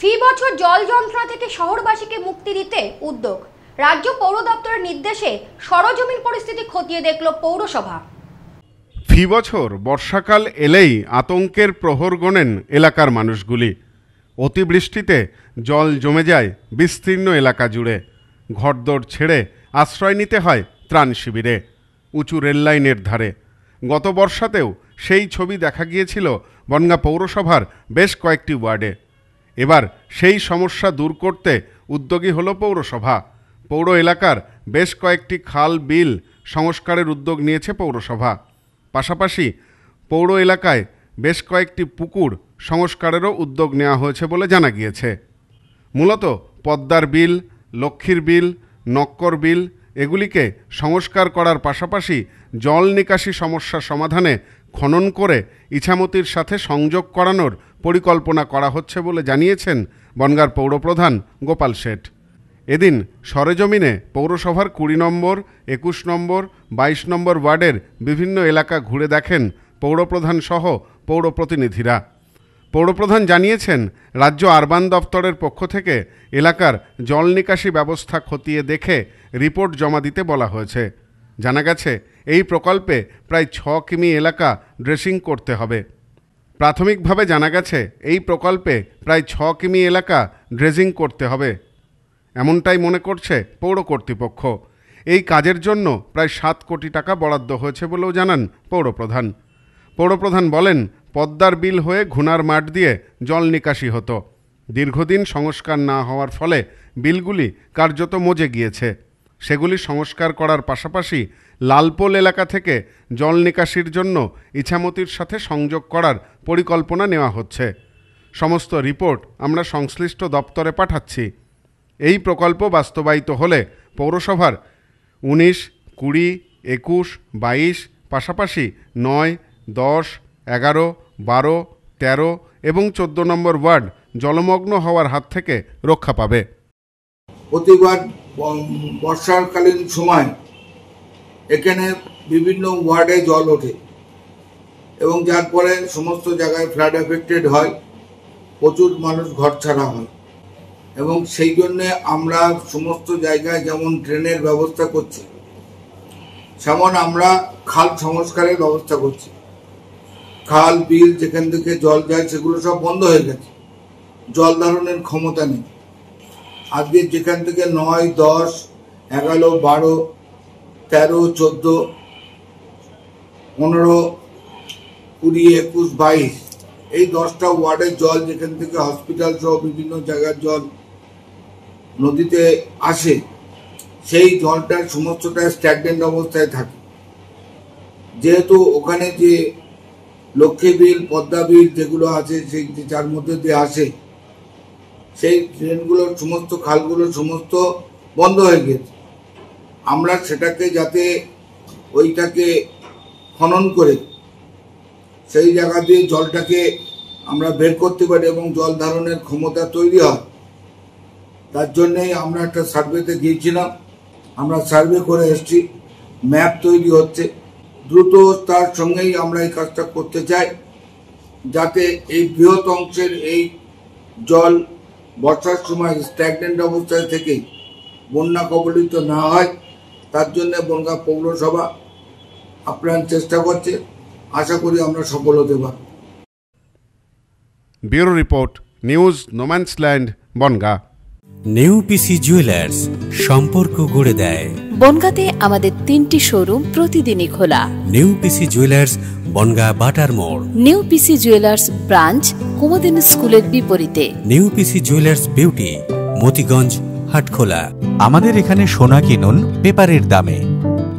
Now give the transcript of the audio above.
ফি বছর জল যন্ত্রণা থেকে শহরবাসীকে মুক্তি দিতে উদ্যোগ। রাজ্য পৌর দপ্তরের নির্দেশে সরজমিন পরিস্থিতি খতিয়ে দেখল পৌরসভা। ফি বছর বর্ষাকাল এলেই আতঙ্কের প্রহর গোনেন এলাকার মানুষগুলি। অতিবৃষ্টিতে জল জমে যায় বিস্তীর্ণ এলাকা জুড়ে। ঘরদোর ছেড়ে আশ্রয় নিতে হয় ত্রাণ শিবিরে, উঁচু রেললাইনের ধারে। গত বর্ষাতেও সেই ছবি দেখা গিয়েছিল বনগাঁ পৌরসভার বেশ কয়েকটি ওয়ার্ডে। এবার সেই সমস্যা দূর করতে উদ্যোগী হল পৌরসভা। পৌর এলাকার বেশ কয়েকটি খাল বিল সংস্কারের উদ্যোগ নিয়েছে পৌরসভা। পাশাপাশি পৌর এলাকায় বেশ কয়েকটি পুকুর সংস্কারেরও উদ্যোগ নেওয়া হয়েছে বলে জানা গিয়েছে। মূলত পদ্মার বিল, লক্ষ্মীর বিল, নক্কর বিল এগুলিকে সংস্কার করার পাশাপাশি জল নিকাশি সমস্যা সমাধানে খনন করে ইছামতির সাথে সংযোগ করানোর পরিকল্পনা করা হচ্ছে বলে জানিয়েছেন বনগাঁর পৌরপ্রধান গোপাল শেঠ। এদিন সরেজমিনে পৌরসভার 20 নম্বর, 21 নম্বর, 22 নম্বর ওয়ার্ডের বিভিন্ন এলাকা ঘুরে দেখেন পৌরপ্রধান সহ পৌর প্রতিনিধিরা। পৌরপ্রধান জানিয়েছেন, রাজ্য আরবান দপ্তরের পক্ষ থেকে এলাকার জল নিকাশি ব্যবস্থা খতিয়ে দেখে রিপোর্ট জমা দিতে বলা হয়েছে। জানা গেছে, এই প্রকল্পে প্রায় 6 কিমি এলাকা ড্রেসিং করতে হবে। প্রাথমিকভাবে জানা গেছে, এই প্রকল্পে প্রায় 6 কিমি এলাকা ড্রেজিং করতে হবে, এমনটাই মনে করছে পৌর কর্তৃপক্ষ। এই কাজের জন্য প্রায় 7 কোটি টাকা বরাদ্দ হয়েছে বলেও জানান পৌরপ্রধান। পৌরপ্রধান বলেন, পদ্মার বিল হয়ে ঘুনার মাঠ দিয়ে জল নিকাশি হতো। দীর্ঘদিন সংস্কার না হওয়ার ফলে বিলগুলি কার্যত মজে গিয়েছে। সেগুলি সংস্কার করার পাশাপাশি লালপোল এলাকা থেকে জল নিকাশির জন্য ইছামতির সাথে সংযোগ করার পরিকল্পনা নেওয়া হচ্ছে। সমস্ত রিপোর্ট আমরা সংশ্লিষ্ট দপ্তরে পাঠাচ্ছি। এই প্রকল্প বাস্তবায়িত হলে পৌরসভার 19, 20, 21, 22 পাশাপাশি 9, 10, 11, 12, 13 এবং 14 নম্বর ওয়ার্ড জলমগ্ন হওয়ার হাত থেকে রক্ষা পাবে। প্রতিবার বর্ষাকালীন সময় এখানে বিভিন্ন ওয়ার্ডে জল ওঠে এবং যার পরে সমস্ত জায়গায় ফ্লাড এফেক্টেড হয়, প্রচুর মানুষ ঘর ছাড়া হয় এবং সেই জন্যে আমরা সমস্ত জায়গায় যেমন ড্রেনের ব্যবস্থা করছি, যেমন আমরা খাল সংস্কারের ব্যবস্থা করছি। খাল বিল যেখান থেকে জল যায় সেগুলো সব বন্ধ হয়ে গেছে, জল ধারণের ক্ষমতা নেই। আজকে যেখান থেকে 9, 10, 11, 12, 13, 14, 15, 20, 21, 22 এই 10টা ওয়ার্ডের জল যেখান থেকে হসপিটাল সহ বিভিন্ন জায়গার জল নদীতে আসে, সেই জলটা সমস্তটা স্ট্যাগনেন্ট অবস্থায় থাকে। যেহেতু ওখানে যে লক্ষ্মী বিল, পদ্মা বিল যেগুলো আছে, সেই যার মধ্যে দিয়ে আসে, সেই ট্রেনগুলোর সমস্ত খালগুলো সমস্ত বন্ধ হয়ে গেছে। আমরা সেটাকে যাতে ওইটাকে খনন করে সেই জায়গা দিয়ে জলটাকে আমরা বের করতে পারি এবং জল ধারণের ক্ষমতা তৈরি হয়, তার জন্যেই আমরা একটা সার্ভেতে গিয়েছিলাম। আমরা সার্ভে করে এসেছি, ম্যাপ তৈরি হচ্ছে। দ্রুত তার সঙ্গেই আমরা এই কাজটা করতে চাই, যাতে এই বৃহৎ অংশের এই জল বর্ষার সময় স্ট্যাগনেন্ট অবস্থায় থেকে বন্যা কবলিত না হয়। তার জন্য বনগাঁ পৌরসভা আপ্রাণ চেষ্টা করছে। আশা করি আমরা সফল হতে পারব। Bureau report, news no man's land, Bongaon. New PC jewellers, সম্পর্ক গড়ে দেয়। বনগাঁতে আমাদের 3টি শোরুম প্রতিদিনই খোলা। নিউ পিসি জুয়েলার্স, বনগাঁ বাটার মোড়। New PC jewellers branch, Kumudini স্কুলের বিপরীতে। New PC jewellers beauty, Motiganj, Hatkhola. আমাদের এখানে সোনা কিনুন পেপারের দামে।